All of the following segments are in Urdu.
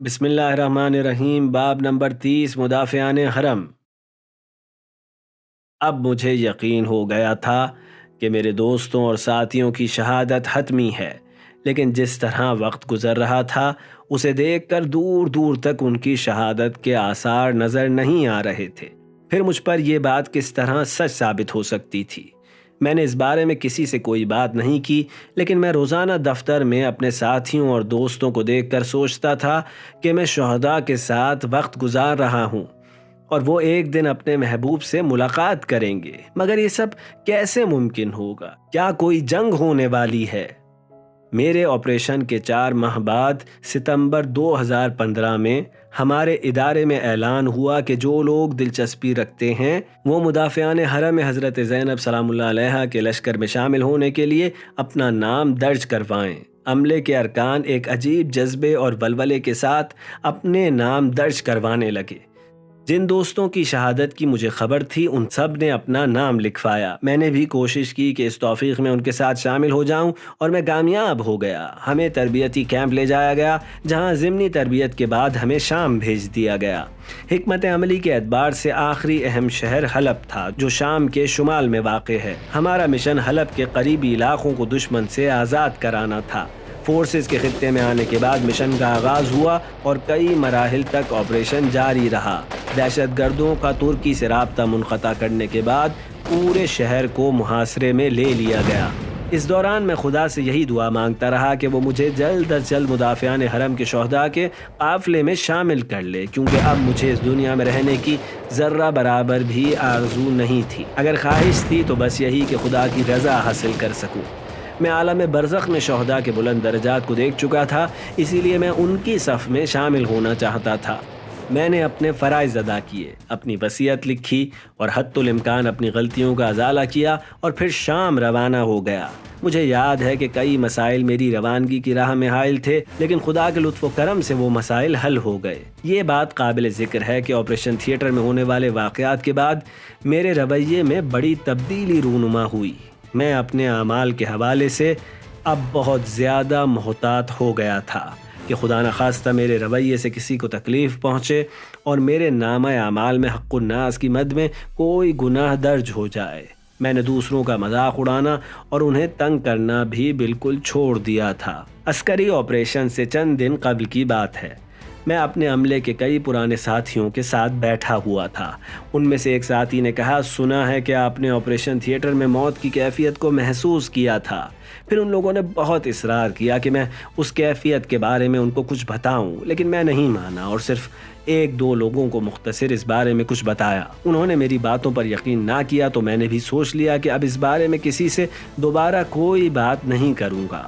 بسم اللہ الرحمن الرحیم۔ باب نمبر 30، مدافعان حرم۔ اب مجھے یقین ہو گیا تھا کہ میرے دوستوں اور ساتھیوں کی شہادت حتمی ہے، لیکن جس طرح وقت گزر رہا تھا اسے دیکھ کر دور دور تک ان کی شہادت کے آثار نظر نہیں آ رہے تھے۔ پھر مجھ پر یہ بات کس طرح سچ ثابت ہو سکتی تھی؟ میں نے اس بارے میں کسی سے کوئی بات نہیں کی، لیکن میں روزانہ دفتر میں اپنے ساتھیوں اور دوستوں کو دیکھ کر سوچتا تھا کہ میں شہداء کے ساتھ وقت گزار رہا ہوں اور وہ ایک دن اپنے محبوب سے ملاقات کریں گے، مگر یہ سب کیسے ممکن ہوگا؟ کیا کوئی جنگ ہونے والی ہے؟ میرے آپریشن کے 4 ماہ بعد ستمبر 2015 میں ہمارے ادارے میں اعلان ہوا کہ جو لوگ دلچسپی رکھتے ہیں وہ مدافعان حرم حضرت زینب سلام اللہ علیہا کے لشکر میں شامل ہونے کے لیے اپنا نام درج کروائیں۔ عملے کے ارکان ایک عجیب جذبے اور ولولے کے ساتھ اپنے نام درج کروانے لگے۔ جن دوستوں کی شہادت کی مجھے خبر تھی ان سب نے اپنا نام لکھوایا۔ میں نے بھی کوشش کی کہ اس توفیق میں ان کے ساتھ شامل ہو جاؤں اور میں کامیاب ہو گیا۔ ہمیں تربیتی کیمپ لے جایا گیا جہاں ضمنی تربیت کے بعد ہمیں شام بھیج دیا گیا۔ حکمت عملی کے اعتبار سے آخری اہم شہر حلب تھا جو شام کے شمال میں واقع ہے۔ ہمارا مشن حلب کے قریبی علاقوں کو دشمن سے آزاد کرانا تھا۔ فورسز کے خطے میں آنے کے بعد مشن کا آغاز ہوا اور کئی مراحل تک آپریشن جاری رہا۔ دہشت گردوں کا ترکی سے رابطہ منقطع کرنے کے بعد پورے شہر کو محاصرے میں لے لیا گیا۔ اس دوران میں خدا سے یہی دعا مانگتا رہا کہ وہ مجھے جلد از جلد مدافعان حرم کے شہداء کے قافلے میں شامل کر لے، کیونکہ اب مجھے اس دنیا میں رہنے کی ذرہ برابر بھی آرزو نہیں تھی۔ اگر خواہش تھی تو بس یہی کہ خدا کی رضا حاصل کر سکوں۔ میں عالم برزخ میں شہداء کے بلند درجات کو دیکھ چکا تھا، اسی لیے میں ان کی صف میں شامل ہونا چاہتا تھا۔ میں نے اپنے فرائض ادا کیے، اپنی وصیت لکھی اور حتی الامکان اپنی غلطیوں کا ازالہ کیا اور پھر شام روانہ ہو گیا۔ مجھے یاد ہے کہ کئی مسائل میری روانگی کی راہ میں حائل تھے، لیکن خدا کے لطف و کرم سے وہ مسائل حل ہو گئے۔ یہ بات قابل ذکر ہے کہ آپریشن تھیٹر میں ہونے والے واقعات کے بعد میرے رویے میں بڑی تبدیلی رونما ہوئی۔ میں اپنے اعمال کے حوالے سے اب بہت زیادہ محتاط ہو گیا تھا کہ خدا نخواستہ میرے رویے سے کسی کو تکلیف پہنچے اور میرے نامہ اعمال میں حق الناس کی مد میں کوئی گناہ درج ہو جائے۔ میں نے دوسروں کا مذاق اڑانا اور انہیں تنگ کرنا بھی بالکل چھوڑ دیا تھا۔ عسکری آپریشن سے چند دن قبل کی بات ہے۔ میں اپنے عملے کے کئی پرانے ساتھیوں کے ساتھ بیٹھا ہوا تھا۔ ان میں سے ایک ساتھی نے کہا، سنا ہے کہ آپ نے آپریشن تھیٹر میں موت کی کیفیت کو محسوس کیا تھا۔ پھر ان لوگوں نے بہت اصرار کیا کہ میں اس کیفیت کے بارے میں ان کو کچھ بتاؤں، لیکن میں نہیں مانا اور صرف 1-2 لوگوں کو مختصر اس بارے میں کچھ بتایا۔ انہوں نے میری باتوں پر یقین نہ کیا تو میں نے بھی سوچ لیا کہ اب اس بارے میں کسی سے دوبارہ کوئی بات نہیں کروں گا۔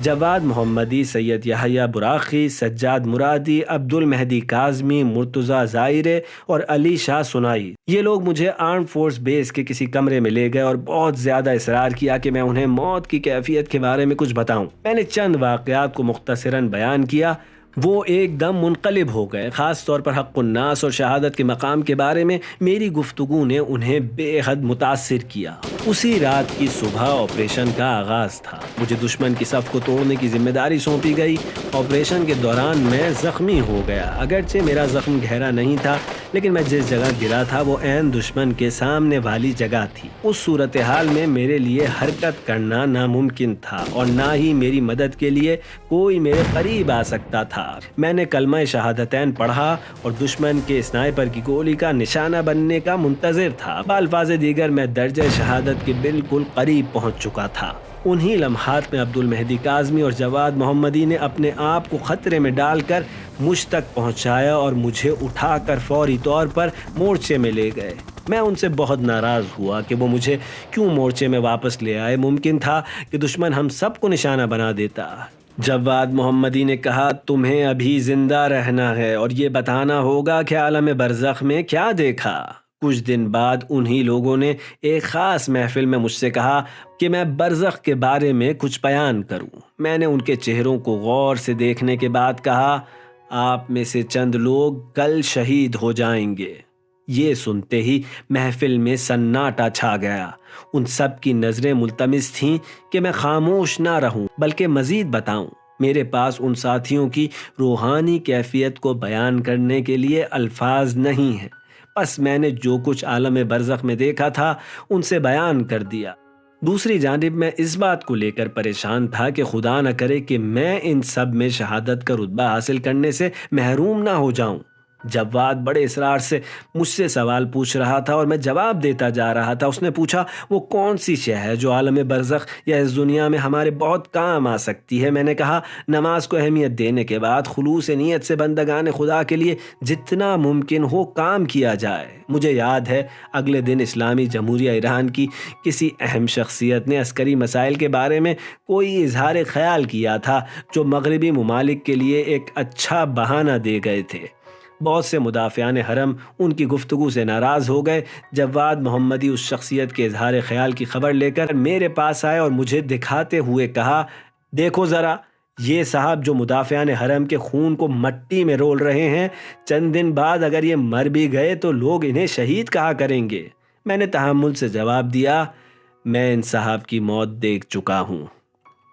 جواد محمدی، سید یحییٰ براقی، سجاد مرادی، عبد المہدی کاظمی، مرتضیٰ زائرے اور علی شاہ سنائی، یہ لوگ مجھے آرم فورس بیس کے کسی کمرے میں لے گئے اور بہت زیادہ اصرار کیا کہ میں انہیں موت کی کیفیت کے بارے میں کچھ بتاؤں۔ میں نے چند واقعات کو مختصراً بیان کیا۔ وہ ایک دم منقلب ہو گئے، خاص طور پر حق الناس اور شہادت کے مقام کے بارے میں میری گفتگو نے انہیں بے حد متاثر کیا۔ اسی رات کی صبح آپریشن کا آغاز تھا۔ مجھے دشمن کی صف کو توڑنے کی ذمہ داری سونپی گئی۔ آپریشن کے دوران میں زخمی ہو گیا، اگرچہ میرا زخم گہرا نہیں تھا، لیکن میں جس جگہ گرا تھا وہ عین دشمن کے سامنے والی جگہ تھی۔ اس صورتحال میں میرے لیے حرکت کرنا ناممکن تھا اور نہ ہی میری مدد کے لیے کوئی میرے قریب آ سکتا تھا۔ میں نے کلمہ شہادتین پڑھا اور دشمن کے اسنائپر کی گولی کا نشانہ بننے کا منتظر تھا۔ بالفاظ دیگر میں درجہ شہادت کے بالکل قریب پہنچ چکا تھا۔ انہی لمحات میں عبد المہدی کاظمی اور جواد محمدی نے اپنے آپ کو خطرے میں ڈال کر مجھ تک پہنچایا اور مجھے اٹھا کر فوری طور پر مورچے میں لے گئے۔ میں ان سے بہت ناراض ہوا کہ وہ مجھے کیوں مورچے میں واپس لے آئے۔ ممکن تھا کہ دشمن ہم سب کو نشانہ بنا دیتا۔ جواد محمدی نے کہا، تمہیں ابھی زندہ رہنا ہے اور یہ بتانا ہوگا کہ عالم برزخ میں کیا دیکھا۔ کچھ دن بعد انہی لوگوں نے ایک خاص محفل میں مجھ سے کہا کہ میں برزخ کے بارے میں کچھ بیان کروں۔ میں نے ان کے چہروں کو غور سے دیکھنے کے بعد کہا، آپ میں سے چند لوگ کل شہید ہو جائیں گے۔ یہ سنتے ہی محفل میں سناٹا چھا گیا۔ ان سب کی نظریں ملتمس تھیں کہ میں خاموش نہ رہوں بلکہ مزید بتاؤں۔ میرے پاس ان ساتھیوں کی روحانی کیفیت کو بیان کرنے کے لیے الفاظ نہیں ہیں، بس میں نے جو کچھ عالم برزخ میں دیکھا تھا ان سے بیان کر دیا۔ دوسری جانب میں اس بات کو لے کر پریشان تھا کہ خدا نہ کرے کہ میں ان سب میں شہادت کا رتبہ حاصل کرنے سے محروم نہ ہو جاؤں۔ جواد بڑے اصرار سے مجھ سے سوال پوچھ رہا تھا اور میں جواب دیتا جا رہا تھا۔ اس نے پوچھا، وہ کون سی شے ہے جو عالم برزخ یا اس دنیا میں ہمارے بہت کام آ سکتی ہے؟ میں نے کہا، نماز کو اہمیت دینے کے بعد خلوص نیت سے بندگان خدا کے لیے جتنا ممکن ہو کام کیا جائے۔ مجھے یاد ہے اگلے دن اسلامی جمہوریہ ایران کی کسی اہم شخصیت نے عسکری مسائل کے بارے میں کوئی اظہار خیال کیا تھا جو مغربی ممالک کے لیے ایک اچھا بہانہ دے گئے تھے۔ بہت سے مدافعان حرم ان کی گفتگو سے ناراض ہو گئے۔ جواد محمدی اس شخصیت کے اظہار خیال کی خبر لے کر میرے پاس آئے اور مجھے دکھاتے ہوئے کہا، دیکھو ذرا، یہ صاحب جو مدافعان حرم کے خون کو مٹی میں رول رہے ہیں، چند دن بعد اگر یہ مر بھی گئے تو لوگ انہیں شہید کہا کریں گے۔ میں نے تحمل سے جواب دیا، میں ان صاحب کی موت دیکھ چکا ہوں۔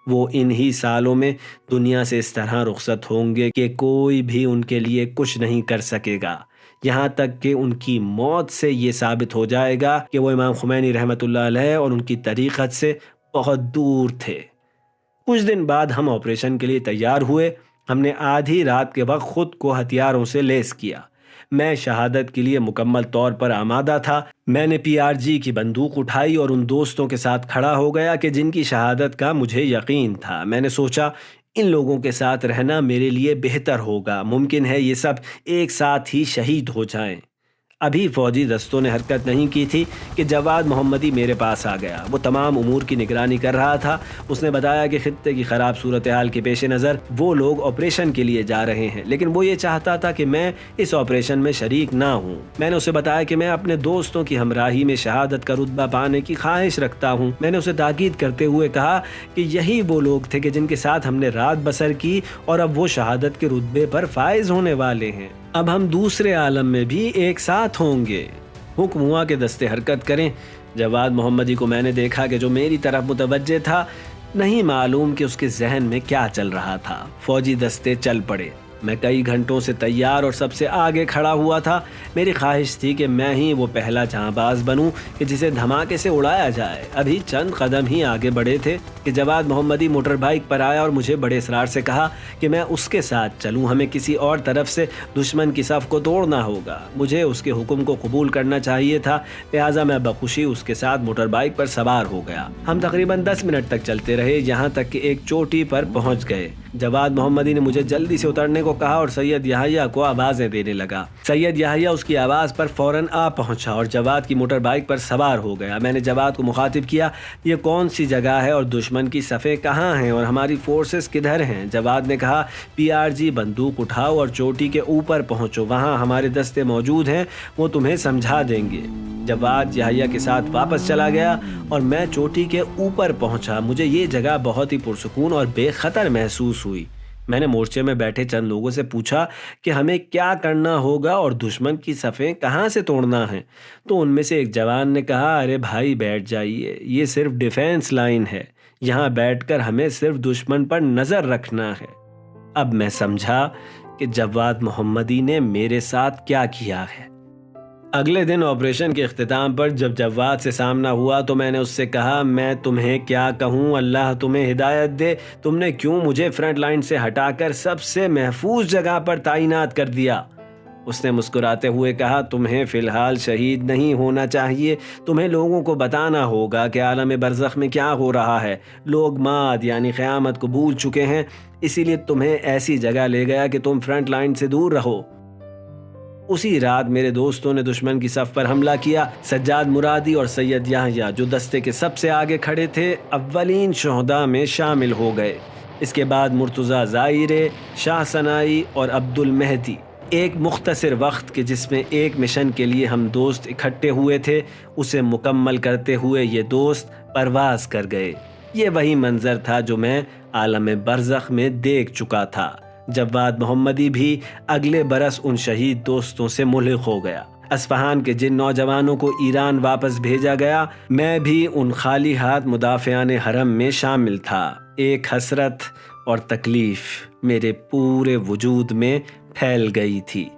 وہ انہی سالوں میں دنیا سے اس طرح رخصت ہوں گے کہ کوئی بھی ان کے لیے کچھ نہیں کر سکے گا، یہاں تک کہ ان کی موت سے یہ ثابت ہو جائے گا کہ وہ امام خمینی رحمۃ اللہ علیہ اور ان کی طریقت سے بہت دور تھے۔ کچھ دن بعد ہم آپریشن کے لیے تیار ہوئے۔ ہم نے آدھی رات کے وقت خود کو ہتھیاروں سے لیس کیا۔ میں شہادت کے لیے مکمل طور پر آمادہ تھا۔ میں نے PRG کی بندوق اٹھائی اور ان دوستوں کے ساتھ کھڑا ہو گیا کہ جن کی شہادت کا مجھے یقین تھا۔ میں نے سوچا، ان لوگوں کے ساتھ رہنا میرے لیے بہتر ہوگا۔ ممکن ہے یہ سب ایک ساتھ ہی شہید ہو جائیں۔ ابھی فوجی دستوں نے حرکت نہیں کی تھی کہ جواد محمدی میرے پاس آ گیا۔ وہ تمام امور کی نگرانی کر رہا تھا۔ اس نے بتایا کہ خطے کی خراب صورتحال کے پیش نظر وہ لوگ آپریشن کے لیے جا رہے ہیں، لیکن وہ یہ چاہتا تھا کہ میں اس آپریشن میں شریک نہ ہوں۔ میں نے اسے بتایا کہ میں اپنے دوستوں کی ہمراہی میں شہادت کا رتبہ پانے کی خواہش رکھتا ہوں۔ میں نے اسے تاکید کرتے ہوئے کہا کہ یہی وہ لوگ تھے کہ جن کے ساتھ ہم نے رات بسر کی اور اب وہ شہادت کے رتبے پر فائز ہونے والے ہیں۔ اب ہم دوسرے عالم میں بھی ایک ساتھ ہوں گے۔ حکم ہوا کہ دستے حرکت کریں۔ جواد محمدی کو میں نے دیکھا کہ جو میری طرف متوجہ تھا، نہیں معلوم کہ اس کے ذہن میں کیا چل رہا تھا۔ فوجی دستے چل پڑے۔ میں کئی گھنٹوں سے تیار اور سب سے آگے کھڑا ہوا تھا۔ میری خواہش تھی کہ میں ہی وہ پہلا جہاں باز بنوں کہ جسے دھماکے سے اڑایا جائے۔ ابھی چند قدم ہی آگے بڑھے تھے کہ جواد محمدی موٹر بائیک پر آیا اور مجھے بڑے اصرار سے کہا کہ میں اس کے ساتھ چلوں، ہمیں کسی اور طرف سے دشمن کی صف کو توڑنا ہوگا۔ مجھے اس کے حکم کو قبول کرنا چاہیے تھا، لہٰذا میں بخوشی اس کے ساتھ موٹر بائیک پر سوار ہو گیا۔ ہم تقریباً 10 منٹ تک چلتے رہے، یہاں تک کہ ایک چوٹی پر پہنچ گئے۔ جواد محمدی نے مجھے جلدی سے اترنے کو کہا اور سید یحییٰ کو آوازیں دینے لگا۔ سید یحییٰ اس کی آواز پر فوراً آ پہنچا اور جواد کی موٹر بائیک پر سوار ہو گیا۔ میں نے جواد کو مخاطب کیا، یہ کون سی جگہ ہے اور دشمن کی صفیں کہاں ہیں اور ہماری فورسز کدھر ہیں؟ جواد نے کہا، PRG بندوق اٹھاؤ اور چوٹی کے اوپر پہنچو، وہاں ہمارے دستے موجود ہیں، وہ تمہیں سمجھا دیں گے۔ جواد یحییٰ کے ساتھ واپس چلا گیا اور میں چوٹی کے اوپر پہنچا۔ مجھے یہ جگہ بہت ہی پرسکون اور بے خطر محسوس ہوئی۔ میں نے مورچے میں بیٹھے چند لوگوں سے پوچھا کہ ہمیں کیا کرنا ہوگا اور دشمن کی صفیں کہاں سے توڑنا ہے، تو ان میں سے ایک جوان نے کہا، ارے بھائی بیٹھ جائیے، یہ صرف ڈیفینس لائن ہے، یہاں بیٹھ کر ہمیں صرف دشمن پر نظر رکھنا ہے۔ اب میں سمجھا کہ جواد محمدی نے میرے ساتھ کیا کیا ہے۔ اگلے دن آپریشن کے اختتام پر جب جواد سے سامنا ہوا تو میں نے اس سے کہا، میں تمہیں کیا کہوں، اللہ تمہیں ہدایت دے، تم نے کیوں مجھے فرنٹ لائن سے ہٹا کر سب سے محفوظ جگہ پر تعینات کر دیا؟ اس نے مسکراتے ہوئے کہا، تمہیں فی الحال شہید نہیں ہونا چاہیے، تمہیں لوگوں کو بتانا ہوگا کہ عالم برزخ میں کیا ہو رہا ہے۔ لوگ معاد یعنی قیامت کو بھول چکے ہیں، اسی لیے تمہیں ایسی جگہ لے گیا کہ تم فرنٹ لائن سے دور رہو۔ اسی رات میرے دوستوں نے دشمن کی صف پر حملہ کیا۔ سجاد مرادی اور سید یحییٰ جو دستے کے سب سے آگے کھڑے تھے، اولین شہداء میں شامل ہو گئے۔ اس کے بعد مرتضیٰ زائرے، شاہ سنائی اور عبد المہدی۔ ایک مختصر وقت کہ جس میں ایک مشن کے لیے ہم دوست اکٹھے ہوئے تھے، اسے مکمل کرتے ہوئے یہ دوست پرواز کر گئے۔ یہ وہی منظر تھا جو میں عالم برزخ میں دیکھ چکا تھا۔ جواد محمدی بھی اگلے برس ان شہید دوستوں سے ملحق ہو گیا۔ اصفہان کے جن نوجوانوں کو ایران واپس بھیجا گیا، میں بھی ان خالی ہاتھ مدافعان حرم میں شامل تھا۔ ایک حسرت اور تکلیف میرے پورے وجود میں پھیل گئی تھی۔